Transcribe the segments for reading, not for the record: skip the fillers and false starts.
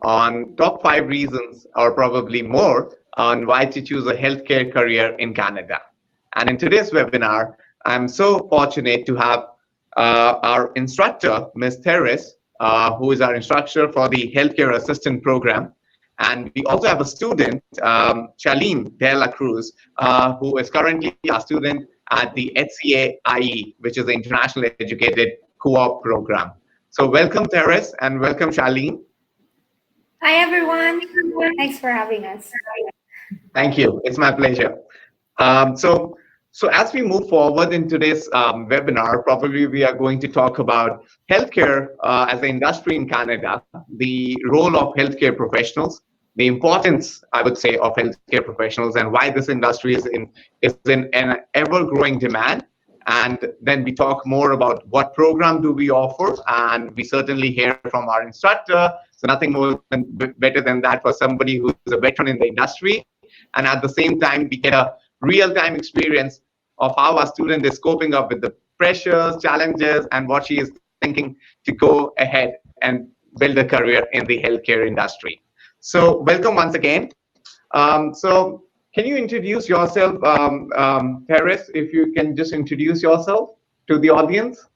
on top 5 reasons, or probably more, on why to choose a healthcare career in Canada. And in today's webinar, I'm so fortunate to have our instructor, Ms. Teres, who is our instructor for the Healthcare Assistant Program. And we also have a student, Charlene De La Cruz, who is currently a student at the HCA IE, which is the International Educated Co-op Program. So welcome, Teres, and welcome, Charlene. Hi, everyone. Thanks for having us. Thank you. It's my pleasure. So as we move forward in today's webinar, probably we are going to talk about healthcare as an industry in Canada, the role of healthcare professionals, the importance, I would say, of healthcare professionals, and why this industry is in an ever-growing demand. And then we talk more about what program do we offer, and we certainly hear from our instructor. So nothing more better than that for somebody who's a veteran in the industry. And at the same time, we get a real-time experience of how our student is coping up with the pressures, challenges, and what she is thinking to go ahead and build a career in the healthcare industry. So welcome once again. So can you introduce yourself, Teres, if you can just introduce yourself to the audience?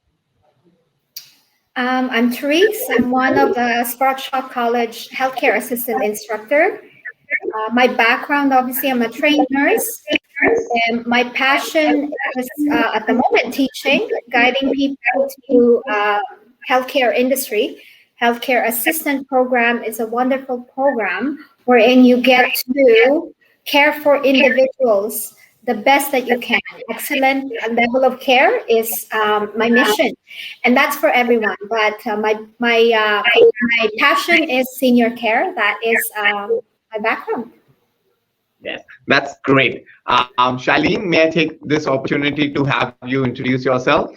I'm Therese. I'm one of the Sprott Shaw College healthcare assistant instructor. My background, obviously, I'm a trained nurse. And my passion is at the moment teaching, guiding people to healthcare industry. Healthcare assistant program is a wonderful program wherein you get to care for individuals the best that you can. Excellent level of care is my mission, and that's for everyone. But my passion is senior care. That is my background. Yes, that's great. Shailene, may I take this opportunity to have you introduce yourself?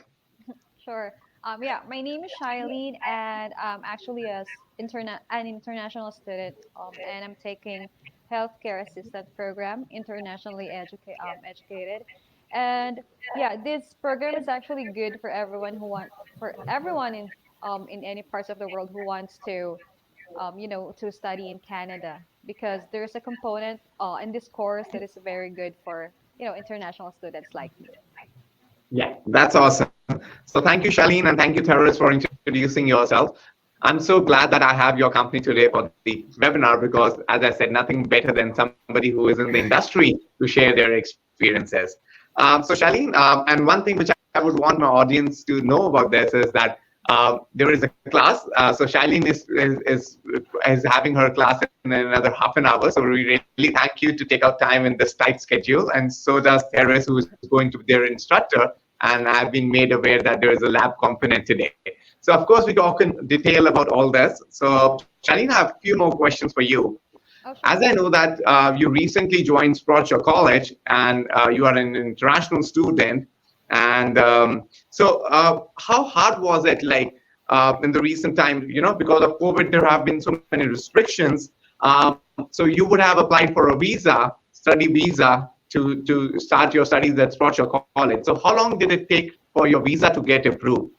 Sure. Yeah, my name is Shailene, and I'm actually an international student, and I'm taking healthcare assistant program, internationally educated. And yeah, this program is actually good for everyone in any parts of the world who wants to to study in Canada, because there's a component in this course that is very good for international students like me. Yeah, that's awesome. So thank you, Shailene, and thank you, Teres, for introducing yourself. I'm so glad that I have your company today for the webinar because, as I said, nothing better than somebody who is in the industry to share their experiences. So Shailene, and one thing which I would want my audience to know about this is that there is a class. So Shailene is having her class in another half an hour. So we really thank you to take out time in this tight schedule. And so does Teres, who is going to be their instructor. And I've been made aware that there is a lab component today. So of course, we talk in detail about all this. So Shailene, I have a few more questions for you. Okay. As I know that you recently joined Sprott Shaw College and you are an international student. And so how hard was it like in the recent time, because of COVID, there have been so many restrictions. So you would have applied for a visa, study visa, to start your studies at Sprott Shaw College. So how long did it take for your visa to get approved?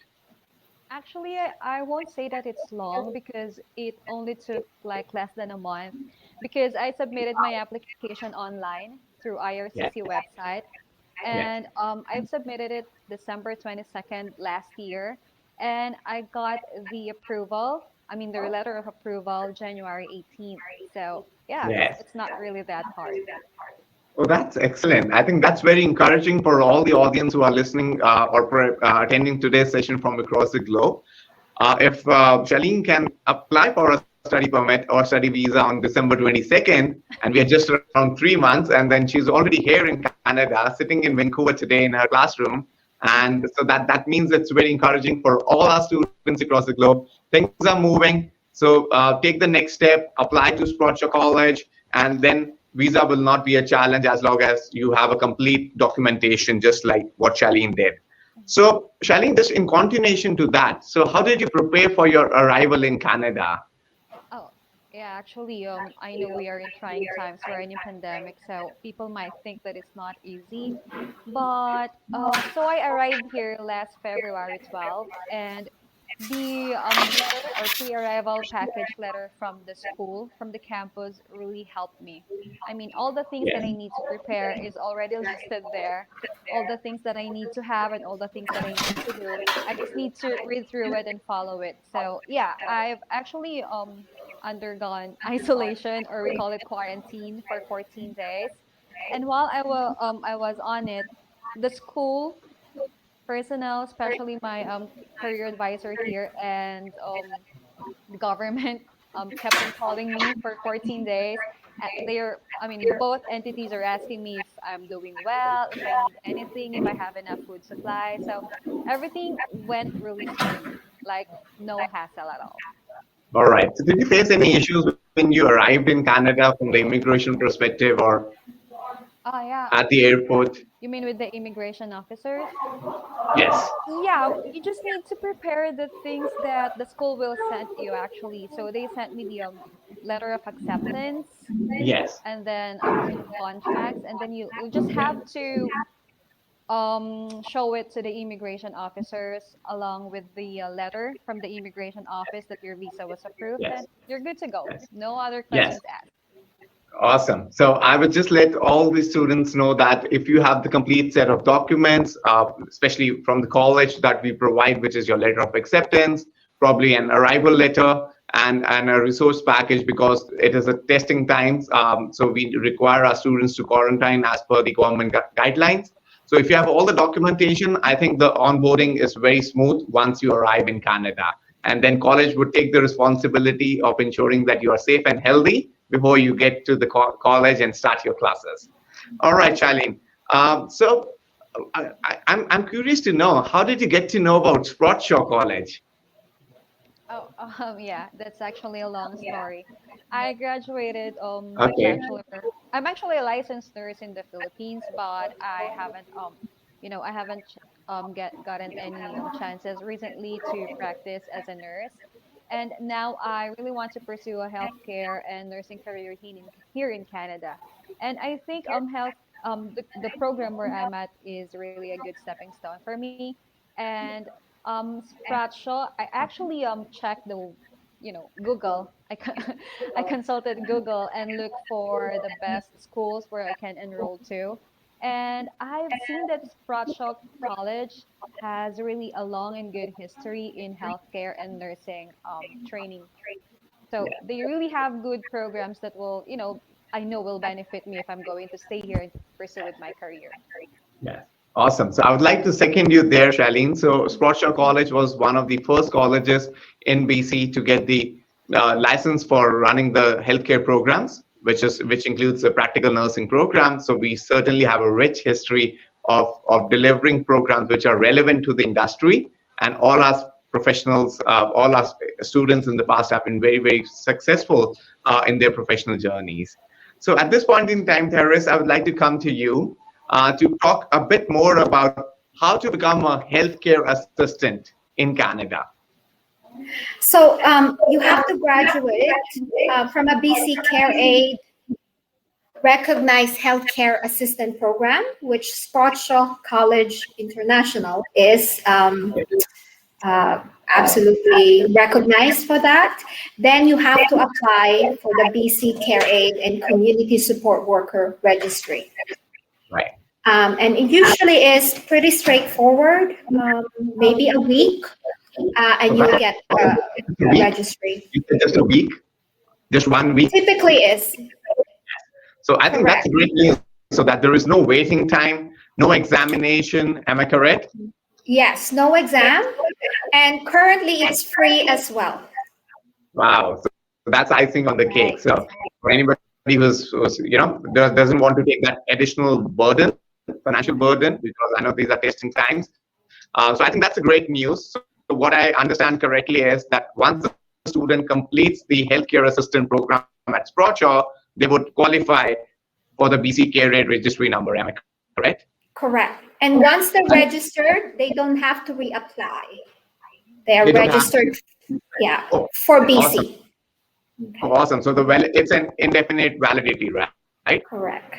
Actually, I won't say that it's long because it only took like less than a month, because I submitted my application online through IRCC website. And I've submitted it December 22nd last year, and I got the letter of approval January 18th. So yeah, it's not really that hard. Oh, that's excellent. I think that's very encouraging for all the audience who are listening or attending today's session from across the globe. If Shailene can apply for a study permit or study visa on December 22nd, and we are just around 3 months, and then she's already here in Canada, sitting in Vancouver today in her classroom. And so that means it's very encouraging for all our students across the globe. Things are moving. So take the next step, apply to Sprott Shaw College, and then visa will not be a challenge as long as you have a complete documentation, just like what Shailene did. So Shailene, just in continuation to that, so how did you prepare for your arrival in Canada? Oh, yeah, actually, I know we are in trying times. We're in a pandemic, so people might think that it's not easy. But so I arrived here last February 12th, and the letter or pre-arrival package letter from the school, from the campus, really helped me. I mean, all the things that I Yes. need to prepare is already listed there. All the things that I need to have and all the things that I need to do. I just need to read through it and follow it. So yeah, I've actually undergone isolation, or we call it quarantine, for 14 days. And while I was on it, the school personnel, especially my career advisor here, and the government kept on calling me for 14 days. I mean, both entities are asking me if I'm doing well, if I need anything, if I have enough food supply. So everything went really smooth, like no hassle at all. All right. So did you face any issues when you arrived in Canada from the immigration perspective or Oh yeah, at the airport? you mean with the immigration officers? Yes. Yeah, you just need to prepare the things that the school will send you actually. So they sent me the letter of acceptance, Yes. and then some contracts, and then you just have to show it to the immigration officers along with the letter from the immigration office that your visa was approved, Yes. and you're good to go. Yes. No other Yes. questions asked. Awesome. So I would just let all the students know that if you have the complete set of documents, especially from the college that we provide, which is your letter of acceptance, probably an arrival letter, and a resource package, because it is a testing times. So we require our students to quarantine as per the government guidelines. So if you have all the documentation, I think the onboarding is very smooth once you arrive in Canada. And then college would take the responsibility of ensuring that you are safe and healthy before you get to the college and start your classes. All right, Charlene. So I'm curious to know, how did you get to know about Sprott Shaw College? Oh, yeah, that's actually a long story. I graduated my Okay. bachelor. I'm actually a licensed nurse in the Philippines, but I haven't I haven't gotten any chances recently to practice as a nurse. And now I really want to pursue a healthcare and nursing career here in Canada. And I think the program where I'm at is really a good stepping stone for me. And Sprott Shaw, I actually checked the Google. I consulted Google and looked for the best schools where I can enroll to. And I've seen that Sprott Shaw College has really a long and good history in healthcare and nursing training. So they really have good programs that will, I know will benefit me if I'm going to stay here and pursue with my career. Yes. Awesome. So I would like to second you there, Shailene. So Sprott Shaw College was one of the first colleges in BC to get the license for running the healthcare programs, which includes the practical nursing program. So we certainly have a rich history of delivering programs which are relevant to the industry, and all our professionals, all our students in the past have been very, very successful in their professional journeys. So at this point in time, Terrace, I would like to come to you to talk a bit more about how to become a healthcare assistant in Canada. So you have to graduate from a BCCare Aide recognized healthcare assistant program, which Sprott Shaw College International is absolutely recognized for that. Then you have to apply for the BCCare Aide and Community Support Worker Registry. Right. And it usually is pretty straightforward, maybe a week, and you'll get a registry. Just a week, just 1 week. Typically is. So I think that's great news. So that there is no waiting time, no examination. Am I correct? Yes, no exam, and currently it's free as well. Wow. So that's icing on the cake. So for anybody who's doesn't want to take that additional burden, financial burden, because I know these are testing times. So I think that's a great news. So what I understand correctly is that once the student completes the healthcare assistant program at Sprott Shaw, they would qualify for the BCCare registry number. Am I correct? Correct. And once they're registered, they don't have to reapply. They're registered, for BC. Awesome. Okay. Awesome. So it's an indefinite validity, right? Correct.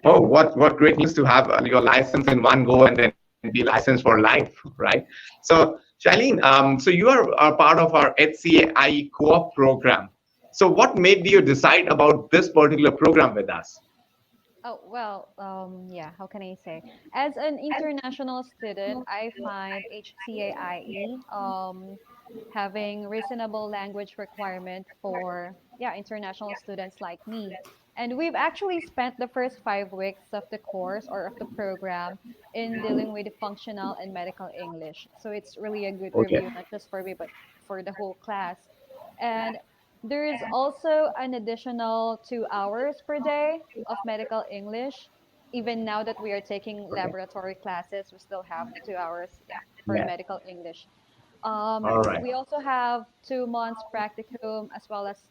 Oh, what great news to have your license in one go and then be licensed for life, right? So Shailene, so you are part of our HCAI co-op program. So what made you decide about this particular program with us? Oh, well, yeah, how can I say? As an international student, I find HCAIE having reasonable language requirement for, yeah, international students like me. And we've actually spent the first 5 weeks of the course or of the program in dealing with functional and medical English. So it's really a good Okay. review, not just for me, but for the whole class. And there is also an additional 2 hours per day of medical English. Even now that we are taking Okay. laboratory classes, we still have 2 hours, yeah, for Yeah. medical English. All right. We also have 2 months practicum as well as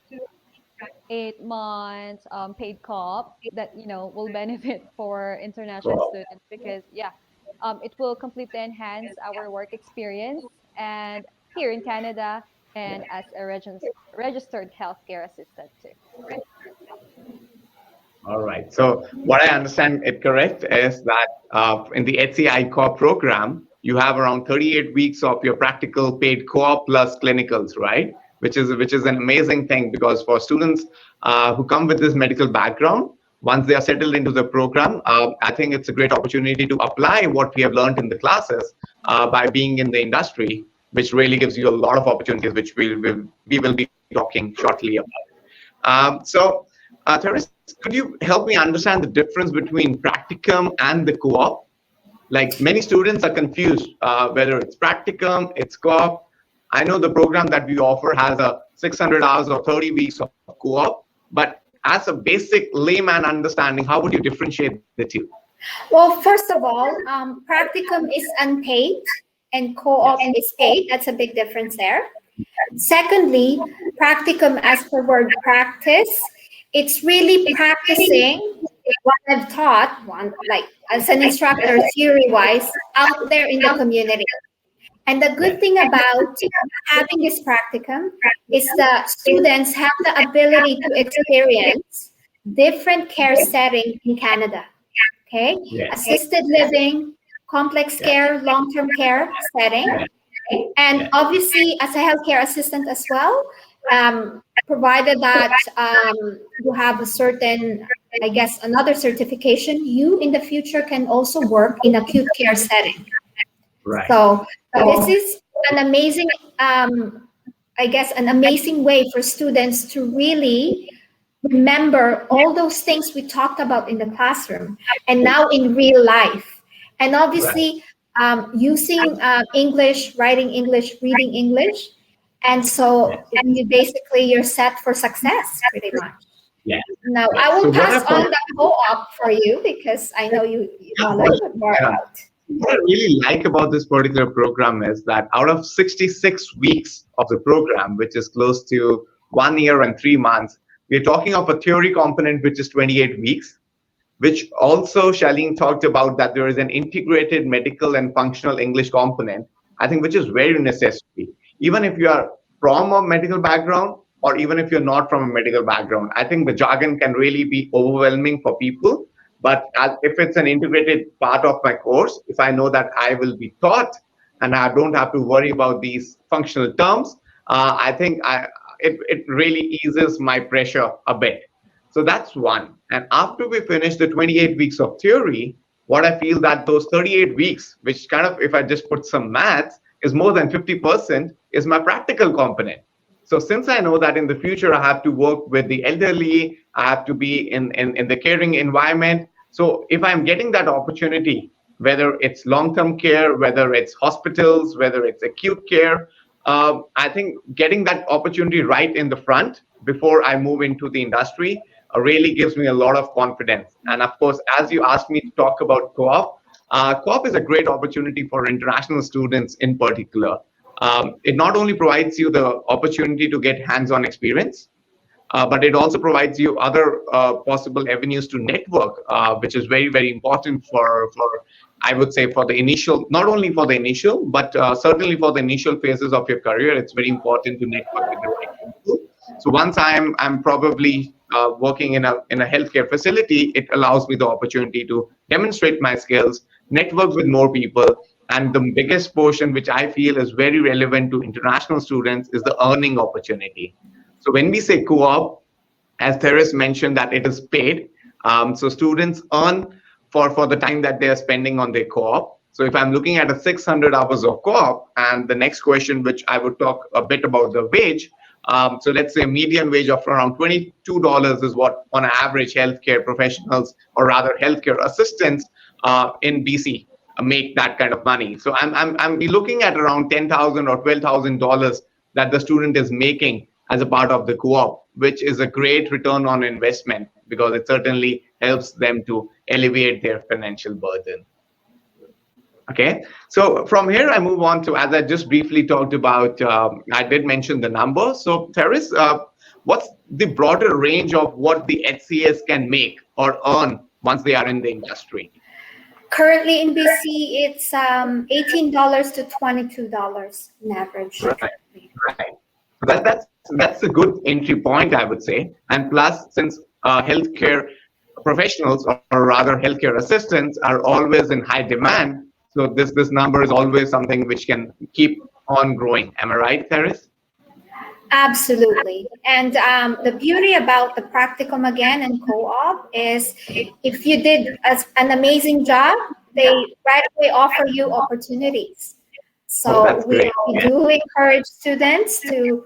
8 months paid co-op that will benefit for international Cool. students because yeah, it will completely enhance our work experience and here in Canada and as a registered healthcare assistant too. All right. So what I understand it correct is that in the HCI co-op program, you have around 38 weeks of your practical paid co-op plus clinicals, right? Which is an amazing thing because for students who come with this medical background, once they are settled into the program, I think it's a great opportunity to apply what we have learned in the classes by being in the industry, which really gives you a lot of opportunities, which we will be talking shortly about. Therese, could you help me understand the difference between practicum and the co-op? Like many students are confused whether it's practicum, it's co-op. I know the program that we offer has a 600 hours or 30 weeks of co-op, but as a basic layman understanding, how would you differentiate the two? Well, first of all, practicum is unpaid and co-op Yes. is paid. That's a big difference there. Secondly, practicum as per word practice, it's really practicing what I've taught, like as an instructor, theory-wise, out there in the community. And the good Yes. thing about having this practicum is the students have the ability to experience different care setting in Canada. Okay, Yes. assisted living, complex Yes. care, long-term care setting, and Yes. obviously as a healthcare assistant as well, provided that you have a certain, I guess, another certification, you in the future can also work in acute care setting. Right. So this is an amazing, I guess, an amazing way for students to really remember all those things we talked about in the classroom and now in real life. And Right. obviously, using English, writing English, reading English. And so Yes. you're set for success pretty much. Yes. Now, I Yes. will So what pass I on found, the co-op for you because I know you know a yeah, little bit more yeah. about. What I really like about this particular program is that out of 66 weeks of the program, which is close to 1 year and 3 months, we're talking of a theory component, which is 28 weeks, which also Shailene talked about that there is an integrated medical and functional English component, I think, which is very necessary. Even if you are from a medical background or even if you're not from a medical background, I think the jargon can really be overwhelming for people. But if it's an integrated part of my course, if I know that I will be taught and I don't have to worry about these functional terms, I think it really eases my pressure a bit. So that's one. And after we finish the 28 weeks of theory, what I feel that those 38 weeks, which kind of, if I just put some maths, is more than 50%, is my practical component. So since I know that in the future I have to work with the elderly, I have to be in the caring environment. So if I'm getting that opportunity, whether it's long-term care, whether it's hospitals, whether it's acute care, I think getting that opportunity right in the front before I move into the industry really gives me a lot of confidence. And of course, as you asked me to talk about co-op, co-op is a great opportunity for international students in particular. It not only provides you the opportunity to get hands-on experience, but it also provides you other possible avenues to network, which is very, very important for I would say for the initial, not only for the initial, but certainly for the initial phases of your career. It's very important to network with the right people. So once I'm probably working in a healthcare facility, it allows me the opportunity to demonstrate my skills, network with more people, And the biggest portion, which I feel is very relevant to international students, is the earning opportunity. So when we say co-op, as Therese mentioned, that it is paid. So students earn for the time that they are spending on their co-op. So if I'm looking at a 600 hours of co-op, and the next question, which I would talk a bit about the wage. So let's say a median wage of around $22 is what on average healthcare professionals, or rather healthcare assistants in BC make that kind of money. So I'm looking at around $10,000 or $12,000 that the student is making as a part of the co-op, which is a great return on investment because it certainly helps them to alleviate their financial burden. Okay, so from here I move on to, as I just briefly talked about, I did mention the number. So Therese, what's the broader range of what the HCS can make or earn once they are in the industry? Currently in BC, it's $18 to $22 in average. Right, right. That's a good entry point, I would say. And plus, since healthcare professionals, or rather healthcare assistants, are always in high demand, so this number is always something which can keep on growing. Am I right, Therese? Absolutely. And the beauty about the practicum again and co-op is if you did an amazing job, they right away offer you opportunities. Oh, So that's great. we Yeah. do encourage students to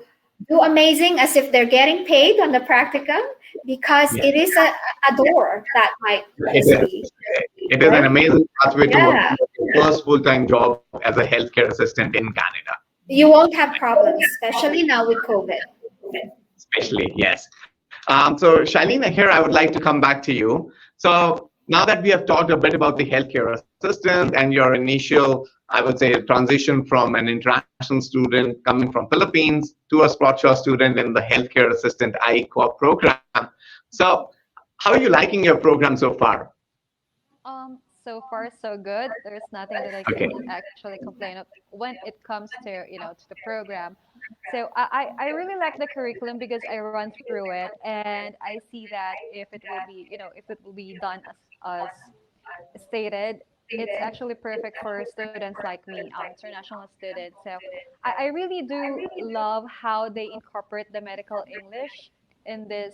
do amazing as if they're getting paid on the practicum because Yeah. it is a door that might It easily, is. It is an right? amazing pathway to Yeah. your first full-time job as a healthcare assistant in Canada. You won't have problems, especially now with COVID. Especially, yes. So Shailene, here I would like to come back to you. So now that we have talked a bit about the healthcare assistant and your initial, I would say, transition from an international student coming from Philippines to a Sprott Shaw student in the healthcare assistant IE co-op program. So how are you liking your program so far? So far so good. There's nothing that I Okay. can actually complain of when it comes to, to the program. So I really like the curriculum because I run through it and I see that if it will be, if it will be done as stated, it's actually perfect for students like me, international students. So I really do love how they incorporate the medical English in this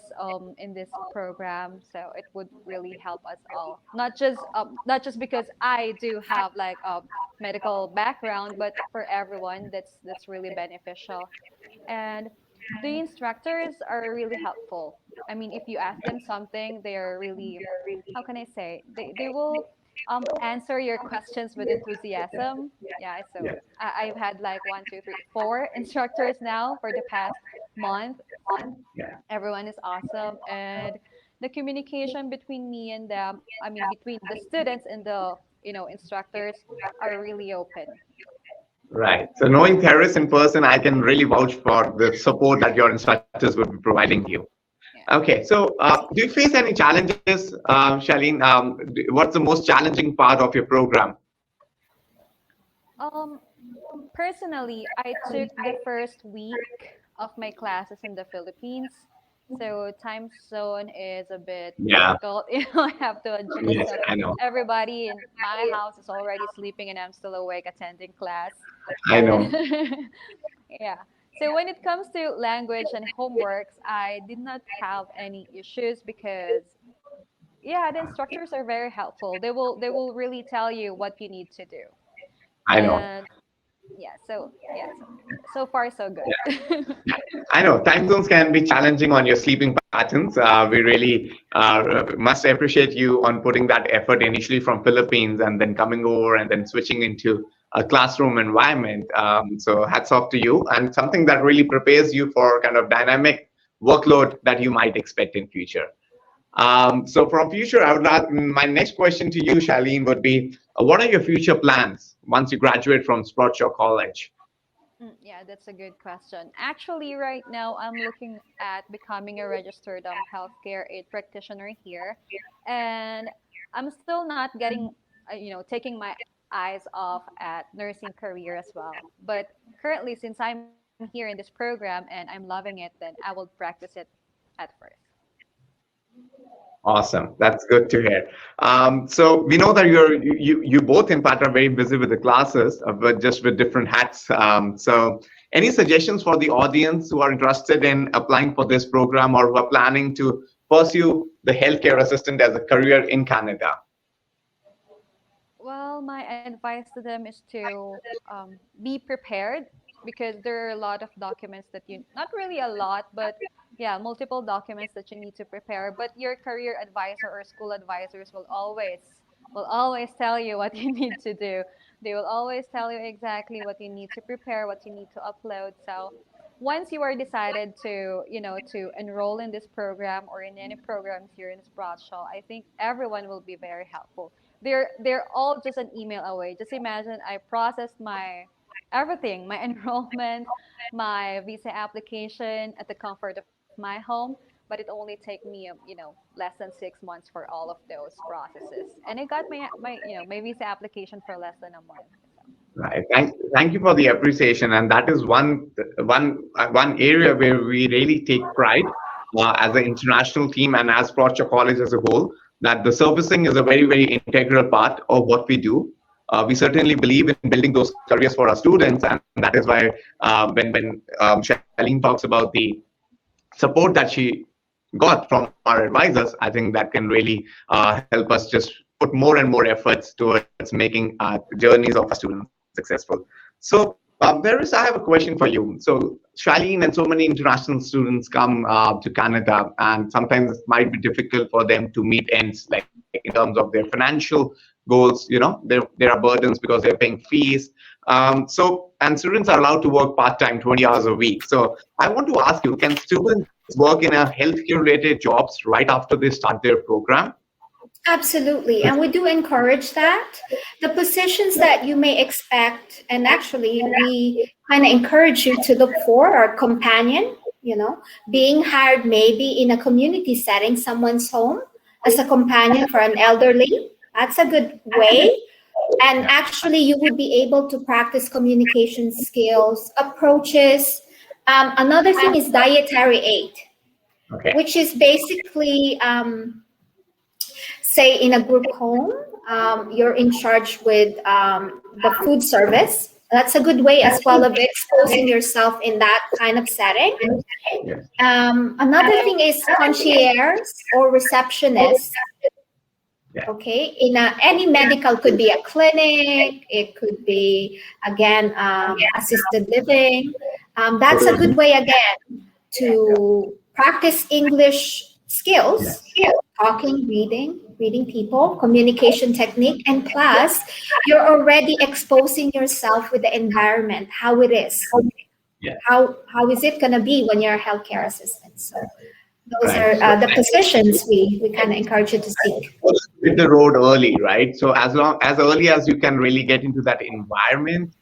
program. So it would really help us all, not just because I do have like a medical background, but for everyone that's really beneficial. And the instructors are really helpful. I mean, if you ask them something, they are really, how can I say, they will answer your questions with enthusiasm. Yeah, so Yes. I've had like one, two, three, four instructors now for the past month. Yeah. Everyone is awesome, and the communication between me and them, I mean, between the students and the instructors are really open. Right. So knowing Therese in person, I can really vouch for the support that your instructors would be providing you. Yeah. Okay, so do you face any challenges, Shailene? What's the most challenging part of your program? Um, Personally, I took the first week of my classes in the Philippines. So time zone is a bit Yeah, difficult. I have to adjust. yes, So I know. everybody in my house is already sleeping and I'm still awake attending class. I And know. yeah. So when it comes to language and homeworks, I did not have any issues because yeah, the instructors are very helpful. They will really tell you what you need to do. I know. And yeah, so far so good. I know time zones can be challenging on your sleeping patterns. We really must appreciate you on putting that effort initially from Philippines and then coming over and then switching into a classroom environment. So hats off to you, and something that really prepares you for kind of dynamic workload that you might expect in future. So from future, I would like my next question to you, Shailene, would be, what are your future plans once you graduate from Sprott Shaw College? Yeah, that's a good question. Actually, right now I'm looking at becoming a registered healthcare aid practitioner here, and I'm still not getting, taking my eyes off at nursing career as well. But currently, since I'm here in this program and I'm loving it, then I will practice it at first. Awesome. That's good to hear. So we know that you both in part are very busy with the classes, but just with different hats. So any suggestions for the audience who are interested in applying for this program or who are planning to pursue the healthcare assistant as a career in Canada? Well, my advice to them is to be prepared because there are a lot of documents that you, not really a lot, but yeah, multiple documents that you need to prepare. But your career advisor or school advisors will always tell you what you need to do. They will always tell you exactly what you need to prepare, what you need to upload. So once you are decided to, to enroll in this program or in any programs here in Sprott Shaw, I think everyone will be very helpful. They're all just an email away. Just imagine I processed my everything, my enrollment, my visa application at the comfort of my home, but it only take me, less than 6 months for all of those processes. And I got my visa application for less than a month. So. Right. Thank you for the appreciation, and that is one area where we really take pride as an international team and as Sprott Shaw College as a whole. That the servicing is a very integral part of what we do. We certainly believe in building those careers for our students, and that is why when Shaleen talks about the support that she got from our advisors, I think that can really help us just put more and more efforts towards making journeys of our students successful. So, I have a question for you. So, Shaleen and so many international students come to Canada, and sometimes it might be difficult for them to meet ends, like in terms of their financial goals. There are burdens because they're paying fees. And students are allowed to work part-time, 20 hours a week. So, I want to ask you, can students work in a healthcare-related jobs right after they start their program? Absolutely. And we do encourage that. The positions that you may expect, and actually we kind of encourage you to look for are companion, being hired maybe in a community setting, someone's home as a companion for an elderly. That's a good way. And actually you would be able to practice communication skills, approaches. Another thing is dietary aid, which is basically, say in a group home, you're in charge with the food service. That's a good way as well of exposing yourself in that kind of setting. Another thing is concierge or receptionist. Okay, in any medical, could be a clinic, it could be again assisted living. That's a good way again to practice English skills, talking, reading people, communication technique, and plus you're already exposing yourself with the environment, how it is. How is it going to be when you're a healthcare assistant? So those are the positions we kind of encourage you to seek. Hit the road early, right? So as early as you can really get into that environment,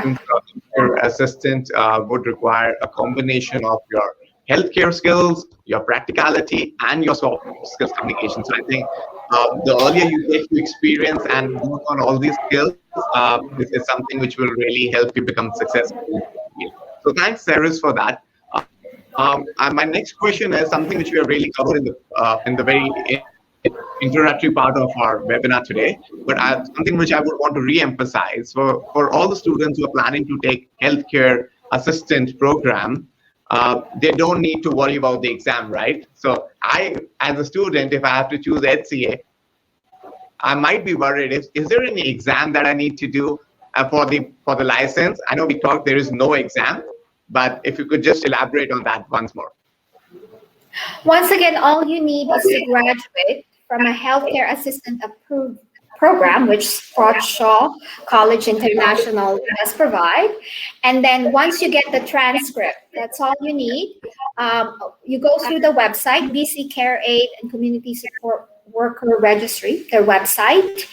since your assistant would require a combination of your healthcare skills, your practicality, and your soft skills communication. So I think the earlier you get to experience and work on all these skills, this is something which will really help you become successful. So thanks, Cyrus, for that. And my next question is something which we have really covered in the very introductory part of our webinar today, but something which I would want to re-emphasize for all the students who are planning to take healthcare assistant program. They don't need to worry about the exam, right? So as a student, if I have to choose HCA, I might be worried. Is there any exam that I need to do for the license? I know we talked there is no exam, but if you could just elaborate on that once more. Once again, all you need is to graduate from a healthcare assistant approved program, which Sprott Shaw College International does provide. And then once you get the transcript, that's all you need. You go through the website, BCCare, Aide, and Community Support Worker Registry, their website,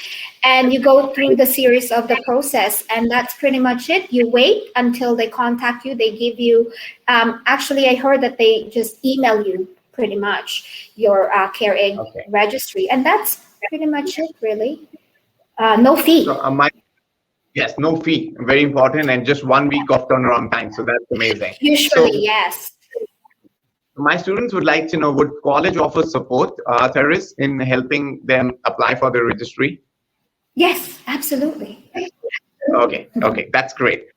and you go through the series of the process, and that's pretty much it. You wait until they contact you. They give you, actually, I heard that they just email you pretty much your Care Aid registry, and that's pretty much it, really. No fee. So, yes, no fee. Very important, and just 1 week of turnaround time. So that's amazing. Usually, yes. My students would like to know, would college offer support, Teres, in helping them apply for the registry? Yes, absolutely. Okay, that's great.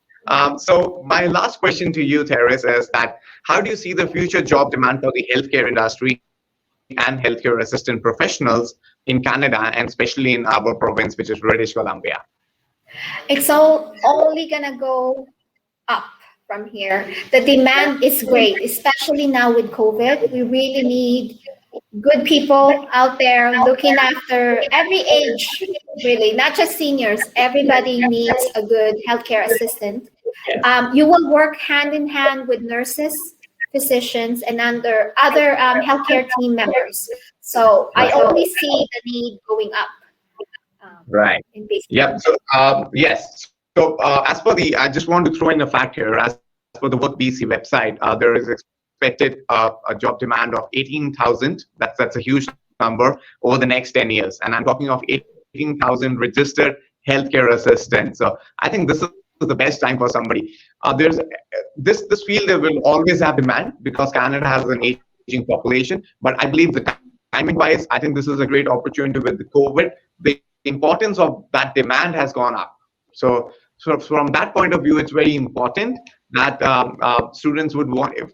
So my last question to you, Teres, is that how do you see the future job demand for the healthcare industry and healthcare assistant professionals in Canada, and especially in our province, which is British Columbia? It's all only gonna go up from here. The demand is great, especially now with COVID. We really need good people out there looking after every age, really, not just seniors. Everybody needs a good healthcare assistant. You will work hand in hand with nurses, physicians, and under other healthcare team members. So I Right. only see the need going up Right. in basic. Yep. So, yes. So, as for the, I just want to throw in a fact here. As for the Work BC website, there is expected a job demand of 18,000. That's a huge number over the next 10 years. And I'm talking of 18,000 registered healthcare assistants. So, I think this is the best time for somebody. There's this field that will always have demand because Canada has an aging population. But I believe the timing wise, I think this is a great opportunity with the COVID. The importance of that demand has gone up. So from that point of view, it's very important that students would want, if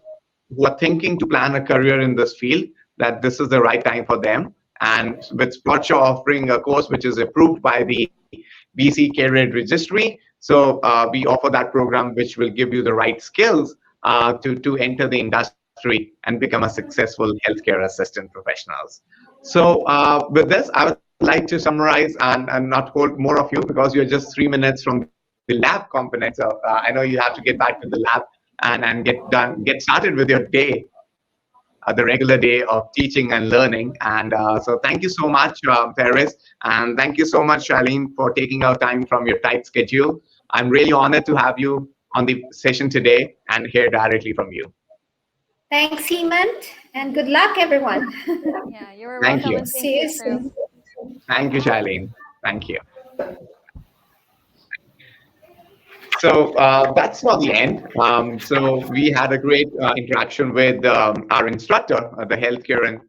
who are thinking to plan a career in this field, that this is the right time for them. And with Sprott Shaw offering a course which is approved by the BCCare Registry, so we offer that program which will give you the right skills to enter the industry and become a successful healthcare assistant professionals. So with this, I would like to summarize and not hold more of you because you're just 3 minutes from the lab component. So I know you have to get back to the lab and get started with your day, the regular day of teaching and learning. And so thank you so much, Paris, and thank you so much, Charlene, for taking out time from your tight schedule. I'm really honored to have you on the session today and hear directly from you. Thanks, Hemant, and good luck, everyone. Yeah, you're Thank welcome you. and thank See you you too. soon. Thank you, Charlene. Thank you. So that's not the end. So we had a great interaction with our instructor, the healthcare and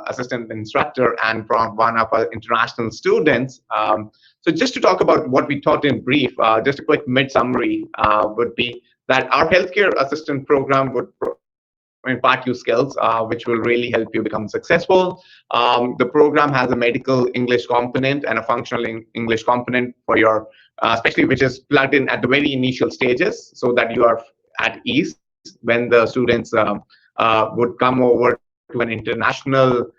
assistant instructor, and from one of our international students. So just to talk about what we taught in brief, just a quick mid summary would be that our healthcare assistant program would impart you skills which will really help you become successful. The program has a medical English component and a functional English component for your, especially which is plugged in at the very initial stages so that you are at ease when the students would come over to an international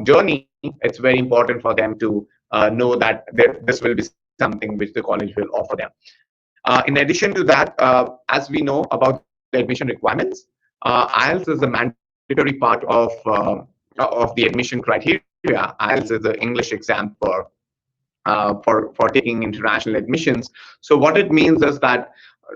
journey. It's very important for them to know that this will be something which the college will offer them. In addition to that, as we know about the admission requirements, IELTS is a mandatory part of the admission criteria. IELTS is the English exam for taking international admissions. So what it means is that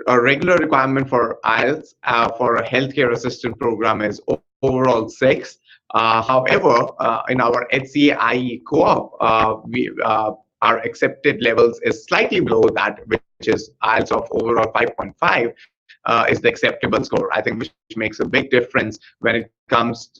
a regular requirement for IELTS for a healthcare assistant program is overall 6. However, in our HCA IE co-op, our accepted levels is slightly below that, which is IELTS of overall 5.5. Is the acceptable score, I think, which makes a big difference when it comes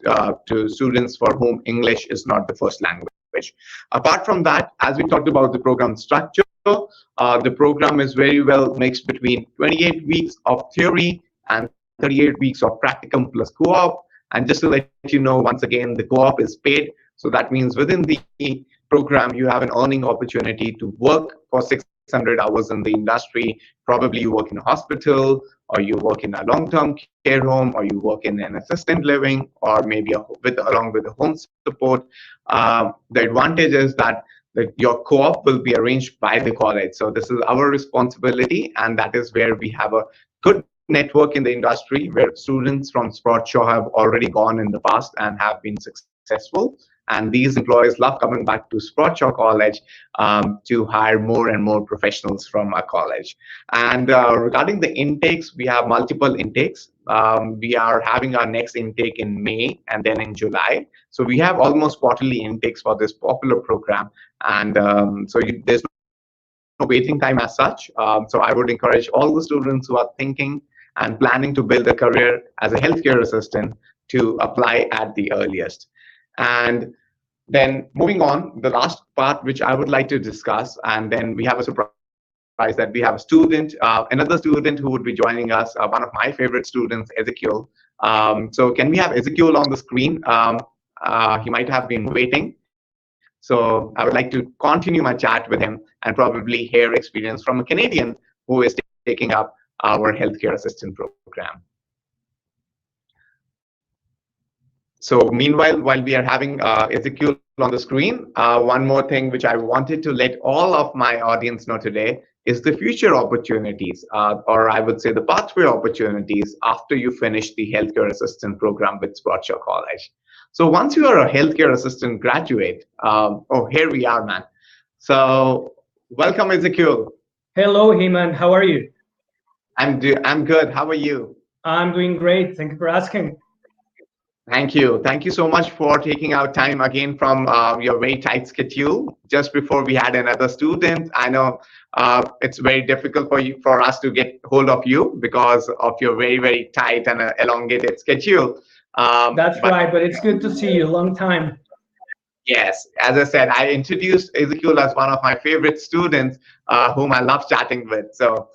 to students for whom English is not the first language. Apart from that, as we talked about the program structure, the program is very well mixed between 28 weeks of theory and 38 weeks of practicum plus co-op. And just to let you know, once again, the co-op is paid. So that means within the program, you have an earning opportunity to work for 600 hours in the industry. Probably you work in a hospital, or you work in a long-term care home, or you work in an assisted living, or maybe along with the home support. The advantage is that your co-op will be arranged by the college. So this is our responsibility, and that is where we have a good network in the industry where students from Sprott Shaw have already gone in the past and have been successful. And these employers love coming back to Sprott Shaw College to hire more and more professionals from our college. And regarding the intakes, we have multiple intakes. We are having our next intake in May and then in July. So we have almost quarterly intakes for this popular program. And there's no waiting time as such. So I would encourage all the students who are thinking and planning to build a career as a healthcare assistant to apply at the earliest. And then moving on, the last part which I would like to discuss, and then we have a surprise that we have a student, another student who would be joining us, one of my favorite students, Ezekiel. So can we have Ezekiel on the screen? He might have been waiting. So I would like to continue my chat with him and probably hear experience from a Canadian who is taking up our healthcare assistant program. So meanwhile, while we are having Ezekiel on the screen, one more thing which I wanted to let all of my audience know today is the future opportunities, or I would say the pathway opportunities after you finish the healthcare assistant program with Sprott Shaw College. So once you are a healthcare assistant graduate, oh, here we are, man. So welcome, Ezekiel. Hello, Heman. How are you? I'm good. How are you? I'm doing great. Thank you for asking. Thank you. Thank you so much for taking out time again from your very tight schedule. Just before we had another student, I know it's very difficult for us to get hold of you because of your very, very tight and elongated schedule. That's right, but it's good to see you. Long time. Yes, as I said, I introduced Ezekiel as one of my favorite students, whom I love chatting with. So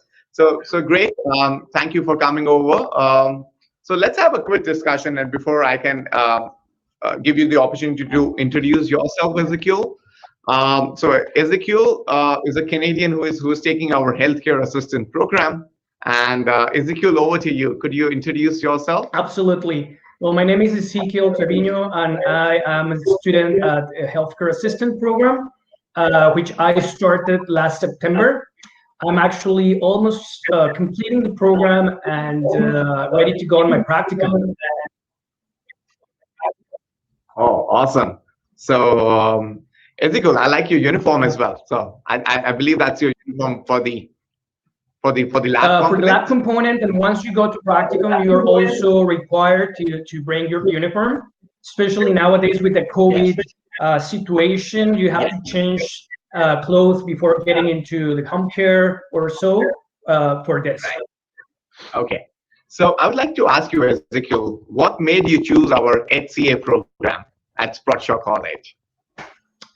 great. Thank you for coming over. So let's have a quick discussion, and before I can give you the opportunity to introduce yourself, Ezekiel. So Ezekiel is a Canadian who is taking our healthcare assistant program. And Ezekiel, over to you. Could you introduce yourself? Absolutely. Well, my name is Ezekiel Trevino, and I am a student at a healthcare assistant program, which I started last September. I'm actually almost completing the program and ready to go on my practicum. Oh, awesome. So, Ezekiel, I like your uniform as well. So I believe that's your uniform for the lab component? For the lab component, and once you go to practicum, you're also required to bring your uniform, especially nowadays with the COVID situation. You have to change clothes before getting into the home care or so for this. Okay. So I would like to ask you, Ezekiel, what made you choose our HCA program at Sprott Shaw College?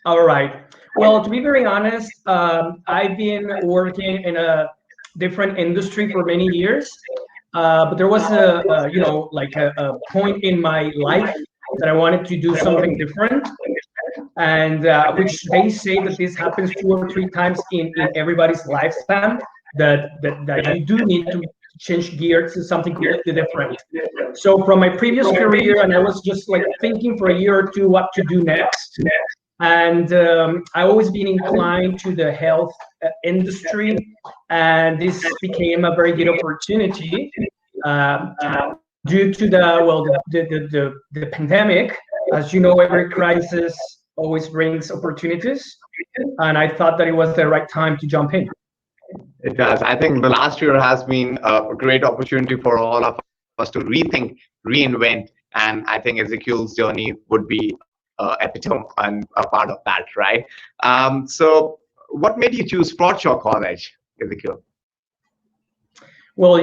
All right. Well, to be very honest, I've been working in a different industry for many years, but there was a point in my life that I wanted to do something different, and which they say that this happens 2 or 3 times in everybody's lifespan, that you do need to change gears to something completely different. So from my previous career, and I was just like thinking for a year or two what to do next. And I always been inclined to the health industry, and this became a very good opportunity due to the pandemic. As you know, every crisis always brings opportunities, and I thought that it was the right time to jump in. It does. I think the last year has been a great opportunity for all of us to rethink, reinvent, and I think Ezekiel's journey would be epitome and a part of that, right? So what made you choose Sprott Shaw College, Ezekiel? Well,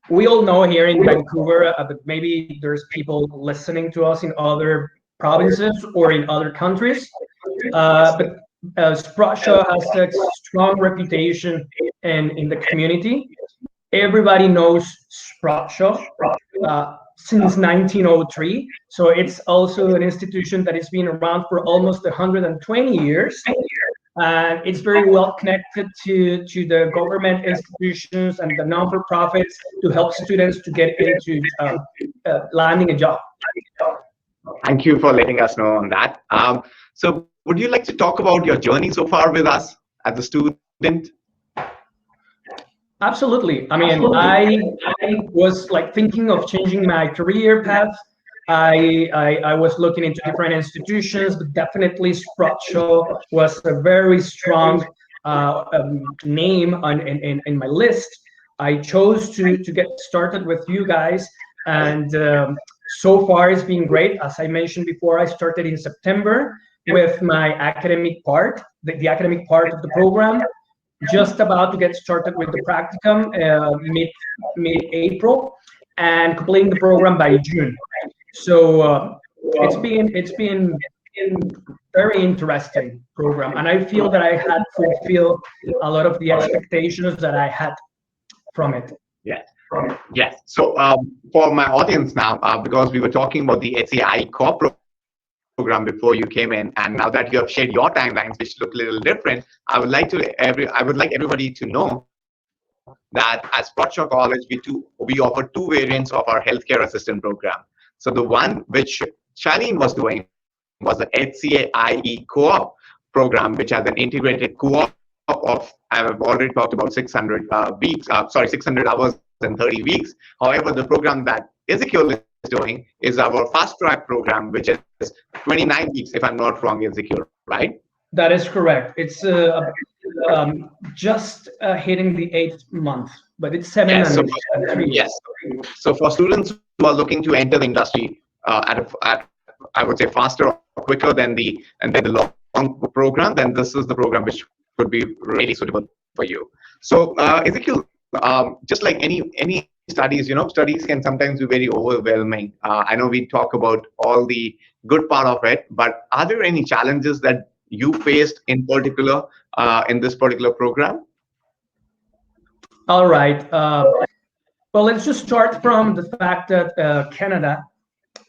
we all know here in Vancouver, but maybe there's people listening to us in other provinces or in other countries. But Sprott Shaw has a strong reputation in the community. Everybody knows Sprott Shaw since 1903. So it's also an institution that has been around for almost 120 years. And it's very well connected to the government institutions and the non-for-profits to help students to get into landing a job. Thank you for letting us know on that. So would you like to talk about your journey so far with us as a student? Absolutely. I mean, I was like thinking of changing my career path. I was looking into different institutions, but definitely Sprott Shaw was a very strong name in my list. I chose to get started with you guys, and so far it's been great. As I mentioned before, I started in September with my academic part, the academic part of the program. Just about to get started with the practicum mid-April, and completing the program by June. So it's been a very interesting program, and I feel that I had fulfilled a lot of the expectations that I had from it. Yes. Yes. So for my audience now, because we were talking about the HCI core program before you came in, and now that you have shared your timelines, which look a little different, I would like everybody to know that at Sprott Shaw College, we offer two variants of our healthcare assistant program. So the one which Charlene was doing was the HCAIE co-op program, which has an integrated co-op of, I've already talked about 600 600 hours and 30 weeks. However, the program that Ezekiel is doing is our fast track program, which is 29 weeks, if I'm not wrong, Ezekiel, right? That is correct. It's just hitting the 8th month, but it's 7 Yes. So, and 3 years. yes. So for students who are looking to enter the industry at I would say faster or quicker than the long program, then this is the program which could be really suitable for you. So Ezekiel, just like any studies, studies can sometimes be very overwhelming. I know we talk about all the good part of it, but are there any challenges that you faced in particular in this particular program? All right. Well, let's just start from the fact that Canada,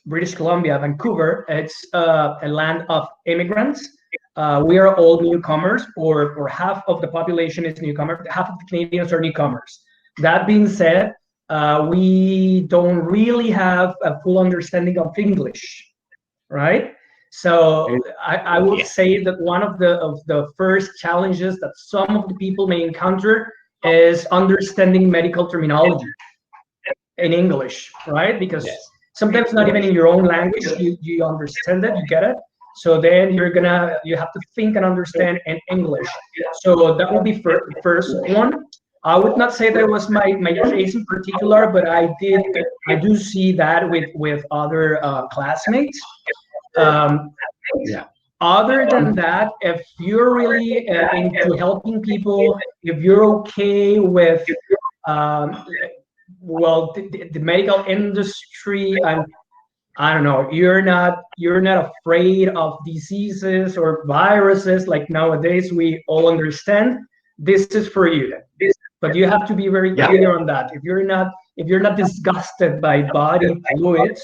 British Columbia, Vancouver, it's a land of immigrants. We are all newcomers, or half of the population is newcomer. Half of the Canadians are newcomers. That being said, we don't really have a full understanding of English, right? So I would say that one of the first challenges that some of the people may encounter is understanding medical terminology in English, right? Because sometimes not even in your own language you understand it, you get it. So then you have to think and understand in English. So that will be first one. I would not say that it was my case in particular, but I do see that with other classmates. Other than that, if you're really into helping people, if you're okay with the medical industry, and I don't know, you're not afraid of diseases or viruses like nowadays we all understand, this is for you. But you have to be very clear on that. If you're not disgusted by body fluids.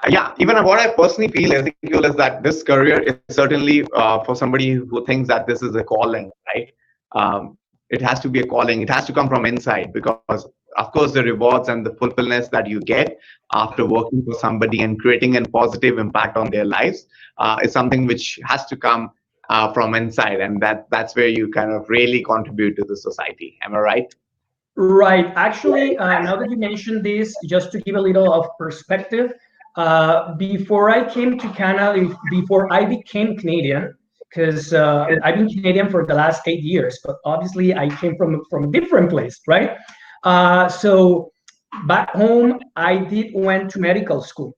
Yeah, even what I personally feel, Ezekiel, is that this career is certainly for somebody who thinks that this is a calling, right? It has to be a calling. It has to come from inside, because, of course, the rewards and the fulfillment that you get after working for somebody and creating a positive impact on their lives is something which has to come from inside, and that's where you kind of really contribute to the society. Am I right? Right. Actually, now that you mentioned this, just to give a little of perspective, before I came to Canada, before I became Canadian, because I've been Canadian for the last 8 years, but obviously I came from a different place, right? So back home, I went to medical school.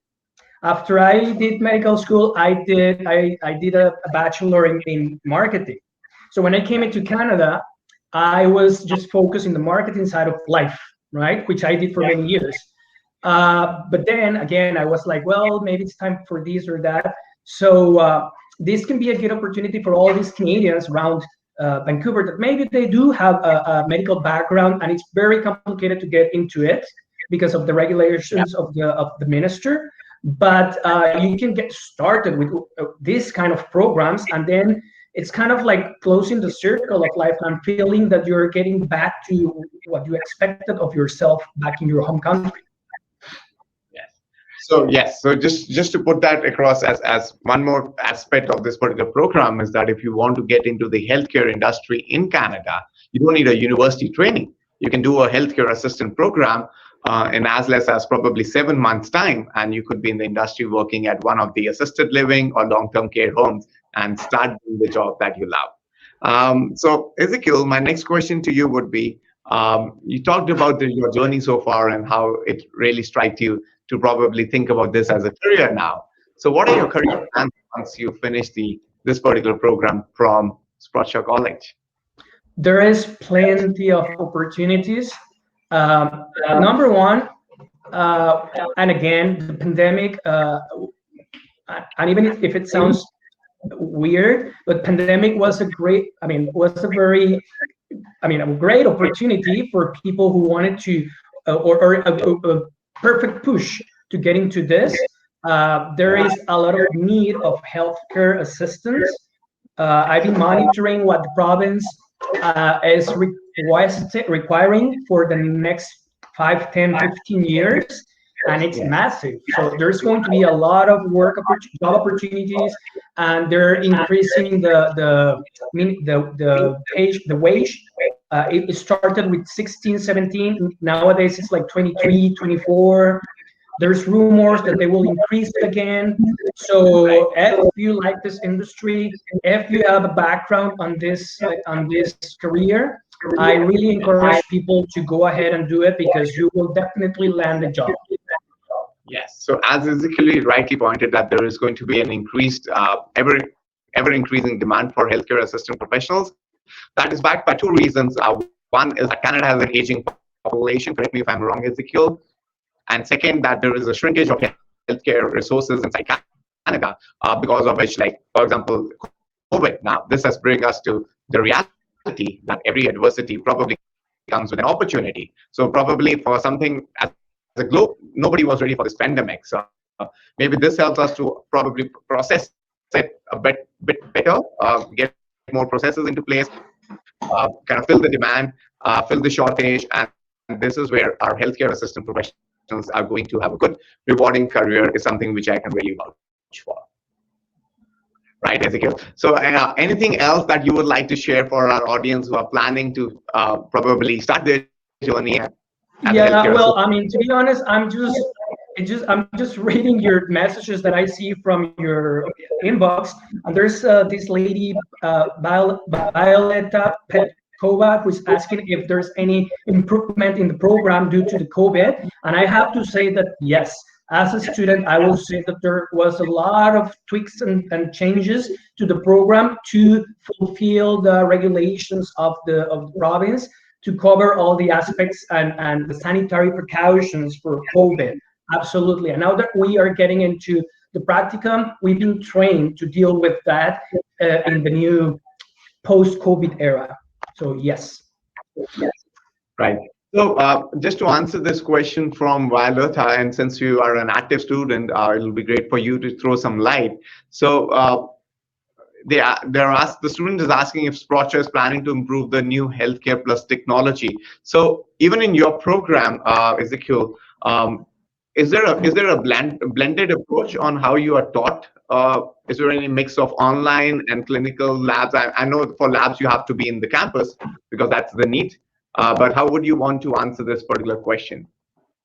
After I did medical school, I did a bachelor in marketing. So when I came into Canada, I was just focused in the marketing side of life, right? Which I did for many years. But then again, I was like, well, maybe it's time for this or that. So this can be a good opportunity for all these Canadians around Vancouver that maybe they do have a medical background, and it's very complicated to get into it because of the regulations of the minister. But you can get started with this kind of programs, and then it's kind of like closing the circle of life and feeling that you're getting back to what you expected of yourself back in your home country. So just to put that across as one more aspect of this particular program is that if you want to get into the healthcare industry in Canada, you don't need a university training. You can do a healthcare assistant program in as less as probably 7 months' time, and you could be in the industry working at one of the assisted living or long-term care homes and start doing the job that you love. So Ezekiel, my next question to you would be, you talked about your journey so far and how it really struck you to probably think about this as a career now. So what are your career plans once you finish this particular program from Sprott Shaw College? There is plenty of opportunities. Number one, And again, the pandemic, and even if it sounds weird, but pandemic was a great, was a very, a great opportunity for people who wanted to, or a perfect push to get into this. There is a lot of need of healthcare assistance. I've been monitoring what the province is requiring for the next 5, 10, 15 years, and it's massive. So there's going to be a lot of job opportunities, and they're increasing the wage. It started with 16, 17. Nowadays it's like 23, 24. There's rumors that they will increase it again. So if you like this industry, if you have a background on this career, I really encourage people to go ahead and do it, because you will definitely land a job. Yes. So as Ezekiel rightly pointed, that there is going to be an increased, ever increasing demand for healthcare assistant professionals. That is backed by two reasons. One is that Canada has an aging population. Correct me if I'm wrong, Ezekiel. And second, that there is a shrinkage of healthcare resources inside Canada, because of which, like, for example, COVID. Now, this has bring us to the reality that every adversity probably comes with an opportunity. So probably for something as a globe, nobody was ready for this pandemic. So maybe this helps us to probably process it a bit better, get more processes into place, kind of fill the demand, fill the shortage, and this is where our healthcare assistant professionals are going to have a good, rewarding career, is something which I can really vouch for. Right, Ezekiel? So anything else that you would like to share for our audience who are planning to probably start their journey? Yeah, well, to be honest, I'm just reading your messages that I see from your inbox, and there's this lady, Violeta Petkova, who's asking if there's any improvement in the program due to the COVID. And I have to say that yes, as a student, I will say that there was a lot of tweaks and changes to the program to fulfill the regulations of the province, to cover all the aspects and the sanitary precautions for COVID. Absolutely. And now that we are getting into the practicum, we've been trained to deal with that in the new post-COVID era. So yes. Right. So just to answer this question from Violeta, and since you are an active student, it'll be great for you to throw some light. So the student is asking if Sprott Shaw is planning to improve the new healthcare plus technology. So even in your program, Ezekiel, is there a blended approach on how you are taught? Is there any mix of online and clinical labs? I know for labs you have to be in the campus because that's the need. But how would you want to answer this particular question?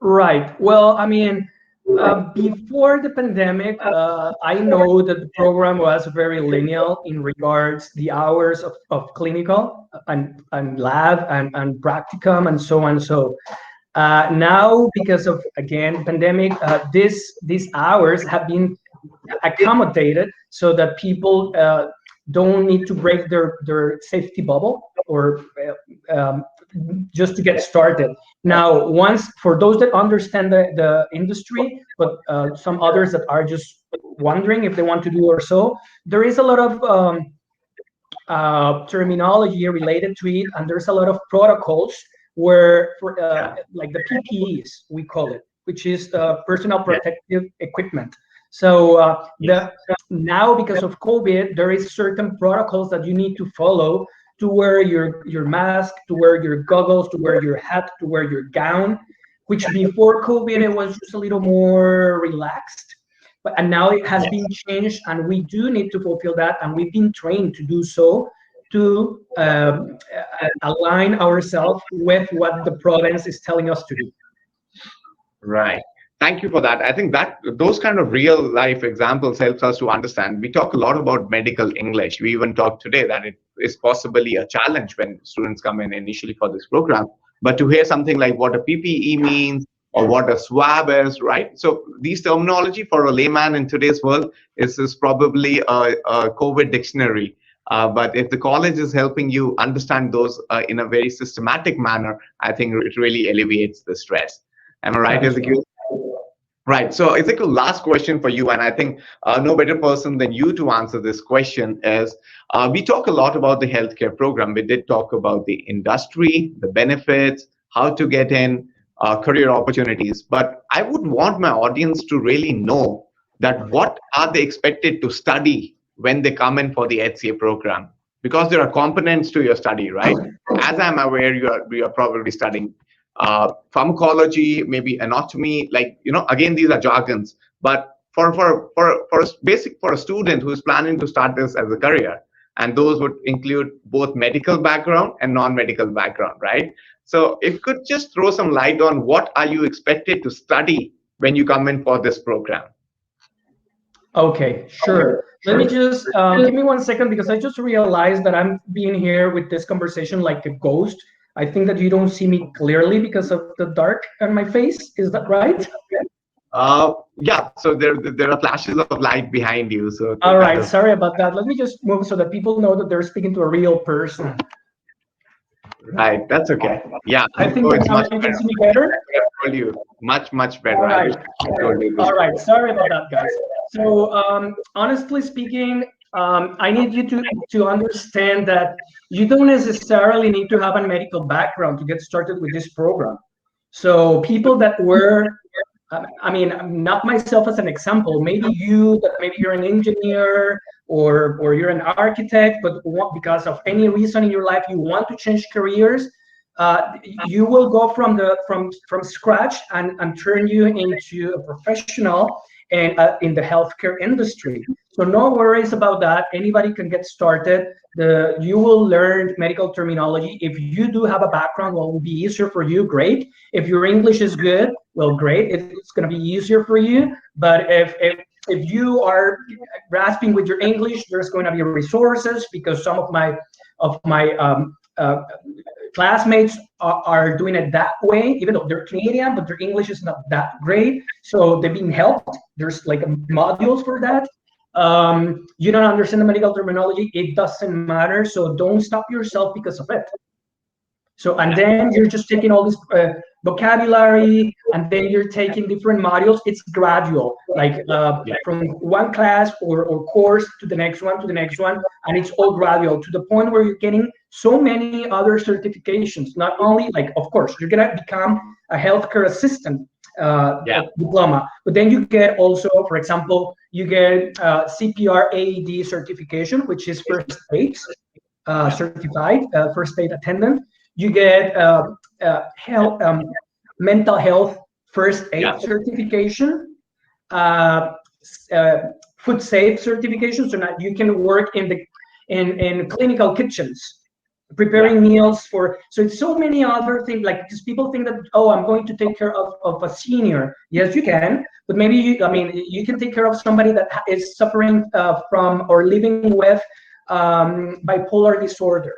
Right. Well, before the pandemic, I know that the program was very linear in regards the hours of clinical and lab and practicum and so on. So now, because of, again, pandemic, these hours have been accommodated so that people don't need to break their safety bubble or just to get started. Now, for those that understand the industry, but some others that are just wondering if they want to do or so, there is a lot of terminology related to it, and there's a lot of protocols where, like the PPEs, we call it, which is personal protective equipment. So now, because of COVID, there is certain protocols that you need to follow, to wear your mask, to wear your goggles, to wear your hat, to wear your gown, which before COVID, it was just a little more relaxed. And now it has been changed, and we do need to fulfill that, and we've been trained to do so, to align ourselves with what the province is telling us to do. Right. Thank you for that. I think that those kind of real life examples helps us to understand. We talk a lot about medical English. We even talked today that it is possibly a challenge when students come in initially for this program. But to hear something like what a PPE means or what a swab is, right? So these terminology for a layman in today's world is probably a COVID dictionary. But if the college is helping you understand those in a very systematic manner, I think it really alleviates the stress. Am I right, Ezekiel? Right. So, Ezekiel, last question for you, and I think no better person than you to answer this question is we talk a lot about the healthcare program. We did talk about the industry, the benefits, how to get in, career opportunities. But I would want my audience to really know that what are they expected to study when they come in for the HCA program? Because there are components to your study, right? As I'm aware, you are probably studying pharmacology, maybe anatomy, like, again, these are jargons, but for a student who's planning to start this as a career, and those would include both medical background and non-medical background, right? So if you could just throw some light on what are you expected to study when you come in for this program? Okay, sure. Let me just give me 1 second, because I just realized that I'm being here with this conversation like a ghost. I think that you don't see me clearly because of the dark on my face. Is that right? Yeah. So there are flashes of light behind you. So all right. Sorry about that. Let me just move so that people know that they're speaking to a real person. Right. That's okay. Yeah. I think that now you can see me better. Much better. All right. All right. Sorry about that, guys. So honestly speaking, I need you to understand that you don't necessarily need to have a medical background to get started with this program. So people that were, I mean, not myself as an example, maybe you're an engineer or you're an architect, but because of any reason in your life you want to change careers, you will go from scratch and turn you into a professional and in the healthcare industry. So no worries about that. Anybody can get started. You will learn medical terminology. If you do have a background, well, it will be easier for you, great. If your English is good, well, great. It's going to be easier for you. But if you are grasping with your English, there's going to be resources, because some of my classmates are doing it that way, even though they're Canadian, but their English is not that great. So they're being helped. There's like modules for that. You don't understand the medical terminology, it doesn't matter. So don't stop yourself because of it. So, and then you're just taking all this vocabulary, and then you're taking different modules. It's gradual, like from one class or course to the next one, and it's all gradual to the point where you're getting so many other certifications. Not only, like, of course, you're gonna become a healthcare assistant diploma, but then you get also, for example, you get CPR Aide certification, which is first aid certified, first aid attendant. You get mental health first aid certification, food safe certification, so now you can work in clinical kitchens, preparing meals for. So it's so many other things, like, because people think that, oh, I'm going to take care of a senior. Yes, you can, but maybe you can take care of somebody that is suffering from or living with bipolar disorder.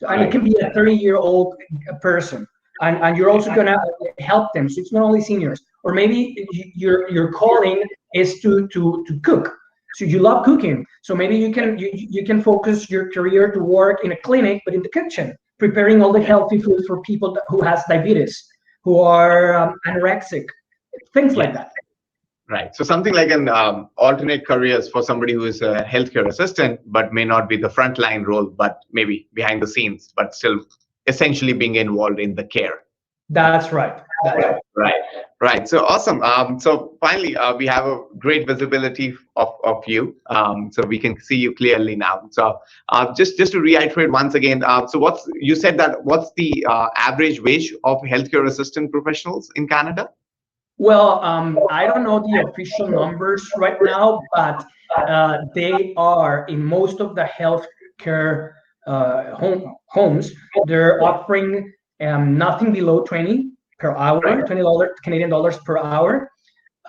And it can be a 30-year-old person, and you're also gonna help them. So it's not only seniors. Or maybe your calling is to cook. So you love cooking. So maybe you can focus your career to work in a clinic, but in the kitchen, preparing all the healthy food for people who has diabetes, who are anorexic, things like that. Right. So something like an alternate careers for somebody who is a healthcare assistant, but may not be the frontline role, but maybe behind the scenes, but still essentially being involved in the care. That's right. Right. So awesome. So finally, we have a great visibility of you. So we can see you clearly now. So just to reiterate once again, so you said that what's the average wage of healthcare assistant professionals in Canada? Well, I don't know the official numbers right now, but they are in most of the healthcare homes. They're offering nothing below 20 per hour, $20 Canadian dollars per hour,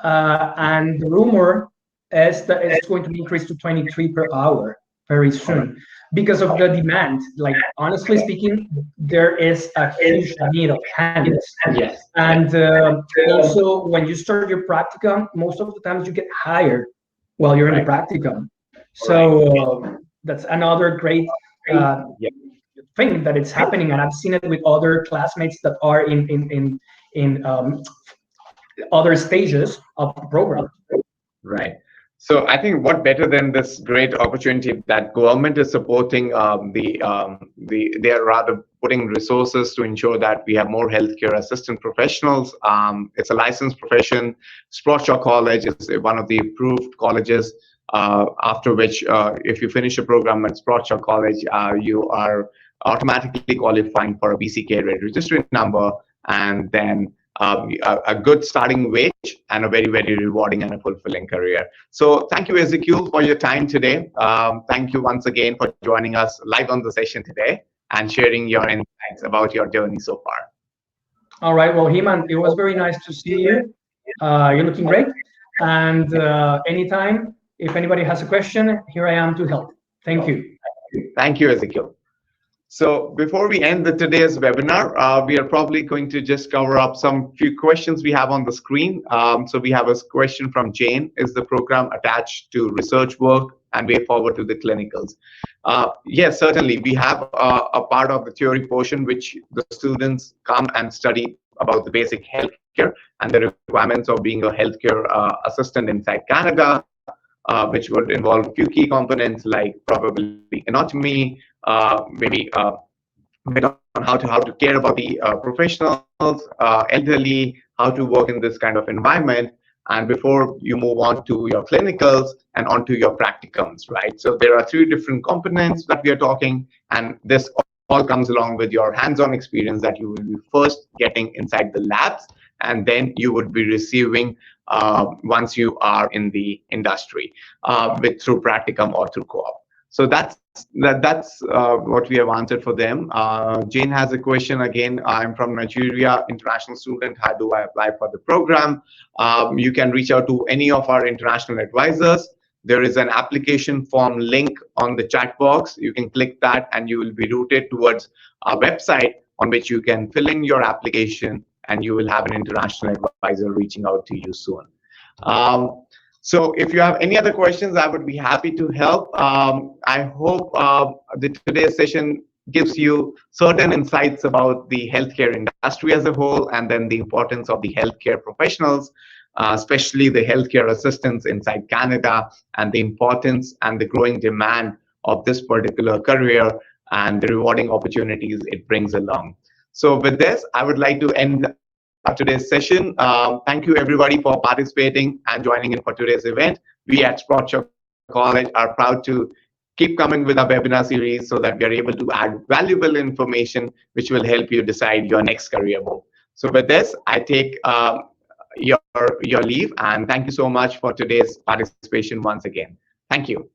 and the rumor is that it's going to be increased to 23 per hour very soon because of the demand. Like, honestly speaking, there is a huge need of hands. Yes. And also, when you start your practicum, most of the times you get hired while you're in the practicum. So that's another great thing that it's happening, and I've seen it with other classmates that are in other stages of the program. Right. So I think what better than this great opportunity that government is supporting they are rather putting resources to ensure that we have more healthcare assistant professionals. It's a licensed profession. Sprott Shaw College is one of the approved colleges. After which, if you finish a program at Sprott Shaw College, you are automatically qualifying for a BCCare registry number, and then a good starting wage and a very, very rewarding and a fulfilling career. So thank you, Ezekiel, for your time today. Thank you once again for joining us live on the session today and sharing your insights about your journey so far. All right. Well, Heman, it was very nice to see you. You're looking great. And anytime, if anybody has a question, here I am to help. Thank you. Thank you, Ezekiel. So before we end today's webinar, we are probably going to just cover up some few questions we have on the screen. So we have a question from Jane. Is the program attached to research work and way forward to the clinicals? Yes, certainly. We have a part of the theory portion which the students come and study about the basic healthcare and the requirements of being a healthcare assistant inside Canada, which would involve a few key components like probably anatomy, maybe a bit on how to care about the professionals, elderly, how to work in this kind of environment, and before you move on to your clinicals and onto your practicums, right? So there are 3 different components that we are talking, and this all comes along with your hands-on experience that you will be first getting inside the labs, and then you would be receiving once you are in the industry, through practicum or through co-op. So that's what we have answered for them. Jane has a question again. I'm from Nigeria, international student. How do I apply for the program? You can reach out to any of our international advisors. There is an application form link on the chat box. You can click that and you will be routed towards our website on which you can fill in your application, and you will have an international advisor reaching out to you soon. So if you have any other questions, I would be happy to help. I hope today's session gives you certain insights about the healthcare industry as a whole, and then the importance of the healthcare professionals, especially the healthcare assistants inside Canada, and the importance and the growing demand of this particular career and the rewarding opportunities it brings along. So with this, I would like to end today's session. Thank you everybody for participating and joining in for today's event. We at Sprott Shaw College are proud to keep coming with our webinar series so that we are able to add valuable information which will help you decide your next career move. So with this, I take your leave, and thank you so much for today's participation once again. Thank you.